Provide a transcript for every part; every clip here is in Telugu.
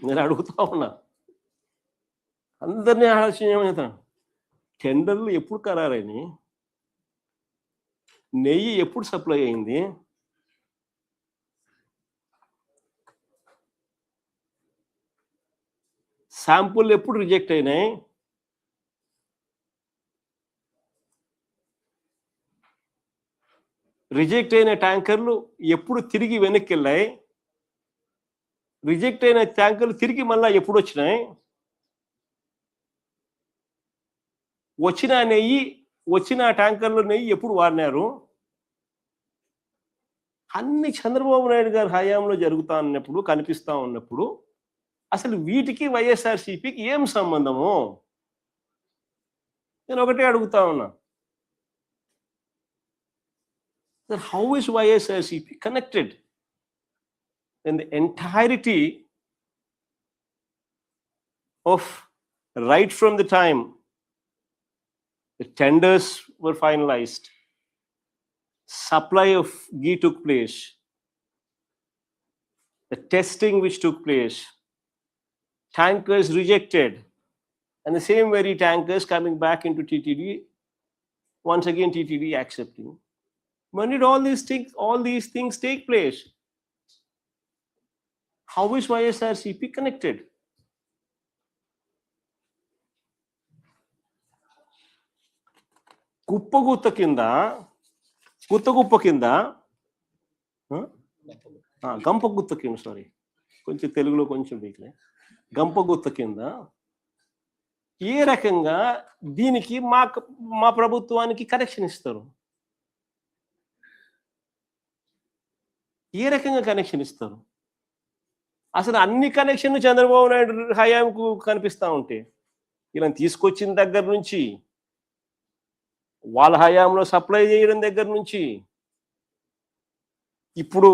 నేను అడుగుతా ఉన్నా, అందరినీ ఆలోచన. టెండర్లు ఎప్పుడు ఖరారైనాయి? నెయ్యి ఎప్పుడు సప్లై అయింది? శాంపుల్ ఎప్పుడు రిజెక్ట్ అయినాయి? రిజెక్ట్ అయిన ట్యాంకర్లు ఎప్పుడు తిరిగి వెనక్కి వెళ్ళాయి? రిజెక్ట్ అయిన ట్యాంకర్లు తిరిగి మళ్ళీ ఎప్పుడు వచ్చినాయి? వచ్చిన ట్యాంకర్లు నెయ్యి ఎప్పుడు వాడినారు? అన్ని చంద్రబాబు నాయుడు గారి హయాంలో జరుగుతా ఉన్నప్పుడు, కనిపిస్తా ఉన్నప్పుడు అసలు వీటికి వైఎస్ఆర్సీపీకి ఏం సంబంధము? నేను ఒకటే అడుగుతా ఉన్నా. How is YSRCP connected in the entirety of right from the time the tenders were finalized, supply of ghee took place, the testing which took place, tankers rejected, and the same very tankers coming back into TTD, once again TTD accepting. When did all these things take place? How is YSRCP connected? గుప్ప కింద గంపగుత్త కింద, సారీ కొంచెం తెలుగులో కొంచెం వీక్లే, గంపగుత్త కింద ఏ రకంగా దీనికి మా ప్రభుత్వానికి కనెక్షన్ ఇస్తారు? ఏ రకంగా కనెక్షన్ ఇస్తారు? అసలు అన్ని కనెక్షన్లు చంద్రబాబు నాయుడు హయాంకు కనిపిస్తూ ఉంటే, ఇలా తీసుకొచ్చిన దగ్గర నుంచి, వాళ్ళ హయాంలో సప్లై చేయడం దగ్గర నుంచి, ఇప్పుడు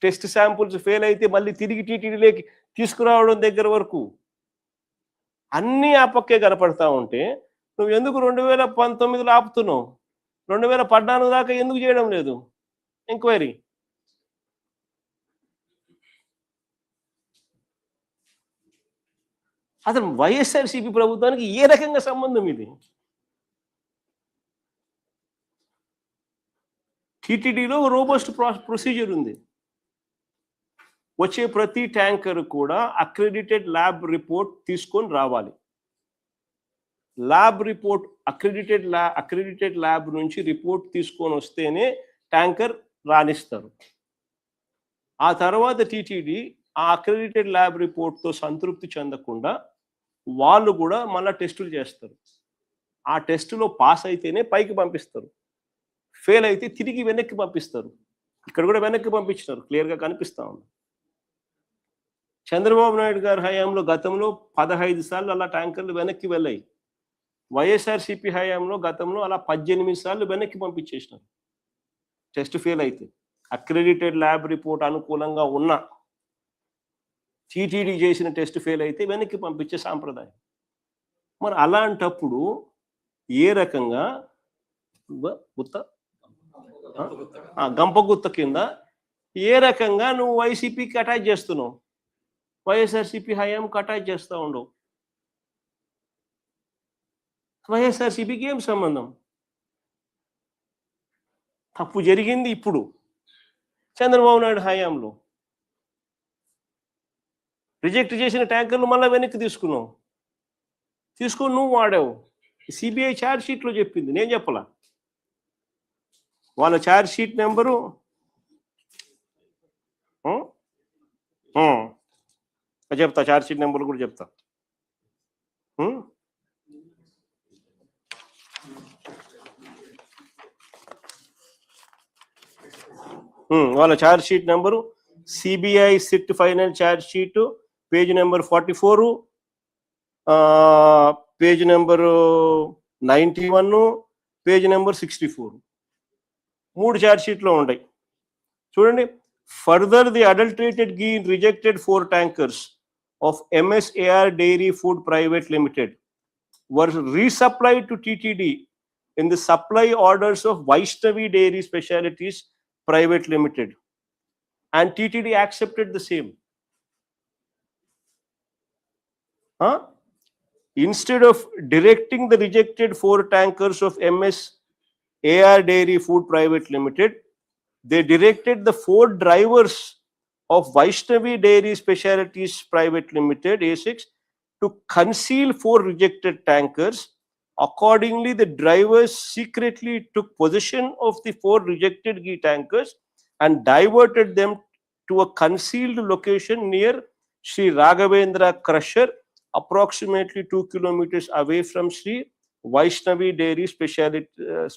టెస్ట్ శాంపుల్స్ ఫెయిల్ అయితే మళ్ళీ తిరిగి టీటీడీలోకి తీసుకురావడం దగ్గర వరకు అన్నీ ఆ పక్కే కనపడతా ఉంటే, నువ్వు ఎందుకు 2019లో ఆపుతున్నావు? 2014 దాకా ఎందుకు చేయడం లేదు ఎంక్వైరీ? అసలు వైఎస్ఆర్సీపీ ప్రభుత్వానికి ఏ రకంగా సంబంధం ఇది? టీటీడీలో రోబస్ట్ ప్రొసీజర్ ఉంది. వచ్చే ప్రతి ట్యాంకర్ కూడా అక్రెడిటెడ్ ల్యాబ్ రిపోర్ట్ తీసుకొని రావాలి. ల్యాబ్ రిపోర్ట్ అక్రెడిటెడ్ ల్యాబ్ నుంచి రిపోర్ట్ తీసుకొని వస్తేనే ట్యాంకర్ రాణిస్తారు. ఆ తర్వాత టీటీడీ ఆ అక్రెడిటెడ్ ల్యాబ్ రిపోర్ట్తో సంతృప్తి చెందకుండా వాళ్ళు కూడా మళ్ళీ టెస్టులు చేస్తారు. ఆ టెస్టులో పాస్ అయితేనే పైకి పంపిస్తారు, ఫెయిల్ అయితే తిరిగి వెనక్కి పంపిస్తారు. ఇక్కడ కూడా వెనక్కి పంపించినారు, క్లియర్గా కనిపిస్తా ఉంది. చంద్రబాబు నాయుడు గారి హయాంలో గతంలో 15 సార్లు అలా ట్యాంకర్లు వెనక్కి వెళ్ళాయి. వైఎస్ఆర్సీపీ హయాంలో గతంలో అలా 18 సార్లు వెనక్కి పంపించేసినారు టెస్ట్ ఫెయిల్ అయితే. అక్రెడిటెడ్ ల్యాబ్ రిపోర్ట్ అనుకూలంగా ఉన్న టీటీడీ చేసిన టెస్ట్ ఫెయిల్ అయితే వెనక్కి పంపించే సాంప్రదాయం. మరి అలాంటప్పుడు ఏ రకంగా గంపగుత్త కింద ఏ రకంగా నువ్వు వైసీపీకి అటాచ్ చేస్తున్నావు? వైఎస్ఆర్సీపీ హయాంకి అటాచ్ చేస్తూ ఉండవు. వైఎస్ఆర్సీపీకి ఏం సంబంధం? తప్పు జరిగింది ఇప్పుడు చంద్రబాబు నాయుడు హయాంలో. రిజెక్ట్ చేసిన ట్యాంకర్లు మళ్ళీ వెనక్కి తీసుకొని నువ్వు వాడావు. సిబిఐ ఛార్జ్ షీట్లో చెప్పింది, నేను చెప్పలా. వాళ్ళ ఛార్జ్ షీట్ నెంబరు చెప్తా, ఛార్జ్ షీట్ నెంబర్ కూడా చెప్తా. వాళ్ళ charge sheet number CBI SIT final charge sheet, page number 44, page number 91, page number 64, 3 charge షీట్లో ఉంటాయి. చూడండి. Further the adulterated ghee rejected 4 tankers of MSAR Dairy Food Private Limited were resupplied to TTD in the supply orders of Vaishnavi Dairy Specialities Private Limited, and TTD accepted the same. Instead of directing the rejected 4 tankers of MS AR Dairy Food Private Limited, they directed the 4 drivers of Vaishnavi Dairy Specialities Private Limited A6 to conceal 4 rejected tankers. Accordingly, the drivers secretly took possession of the 4 rejected ghee tankers and diverted them to a concealed location near Sri Raghavendra Crusher, approximately 2 kilometers away from Sri Vaishnavi Dairy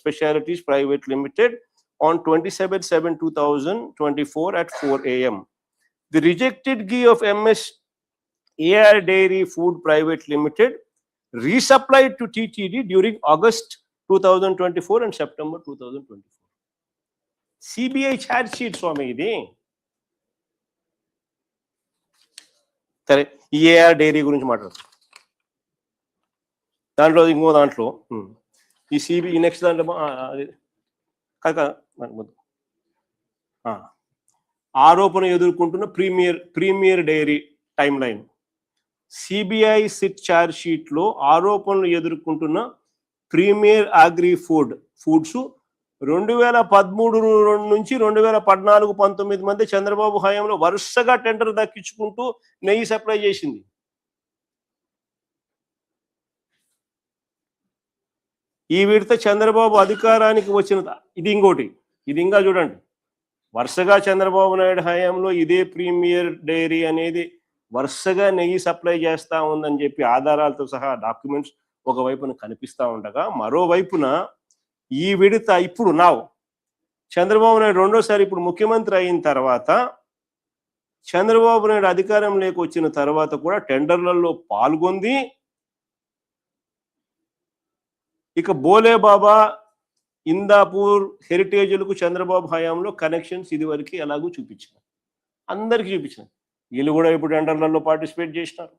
Specialities Private Limited on 27/7/2024 at 4 a.m. The rejected ghee of MS AR Dairy Food Private Limited resupplied to TTD during August 2024 and September 2024. CBI charge sheet స్వామి ఇది. సరే, ఏఆర్ డైరీ గురించి మాట్లాడుతాం. దాంట్లో ఇంకో దాంట్లో ఈ సిబిఐ నెక్స్ట్ దాంట్లో ఆరోపణ ఎదుర్కొంటున్న premier dairy time line. CBI SIT charge sheet లో ఆరోపణలు ఎదుర్కొంటున్న ప్రీమియర్ అగ్రి ఫుడ్స్ 2013 నుంచి 2014-19 మధ్య చంద్రబాబు హయాంలో వరుసగా టెండర్ దక్కించుకుంటూ నెయ్యి సప్లై చేసింది. ఈ విడత చంద్రబాబు అధికారానికి వచ్చిన ఇది ఇంకోటి, ఇది ఇంకా చూడండి, వరుసగా చంద్రబాబు నాయుడు హయాంలో ఇదే ప్రీమియర్ డైరీ అనేది వరుసగా నెయ్యి సప్లై చేస్తా ఉందని చెప్పి ఆధారాలతో సహా డాక్యుమెంట్స్ ఒకవైపున కనిపిస్తూ ఉండగా, మరోవైపున ఈ విడత ఇప్పుడు చంద్రబాబు నాయుడు రెండోసారి ఇప్పుడు ముఖ్యమంత్రి అయిన తర్వాత, చంద్రబాబు నాయుడు అధికారంలోకి వచ్చిన తర్వాత కూడా టెండర్లలో పాల్గొంది. ఇక బోలేబాబా, ఇందాపూర్ హెరిటేజ్లకు చంద్రబాబు హయాంలో కనెక్షన్స్ ఇదివరకు ఎలాగూ చూపించారు, అందరికీ చూపించారు. వీళ్ళు కూడా ఇప్పుడు టెండర్లలో పార్టిసిపేట్ చేసినారు.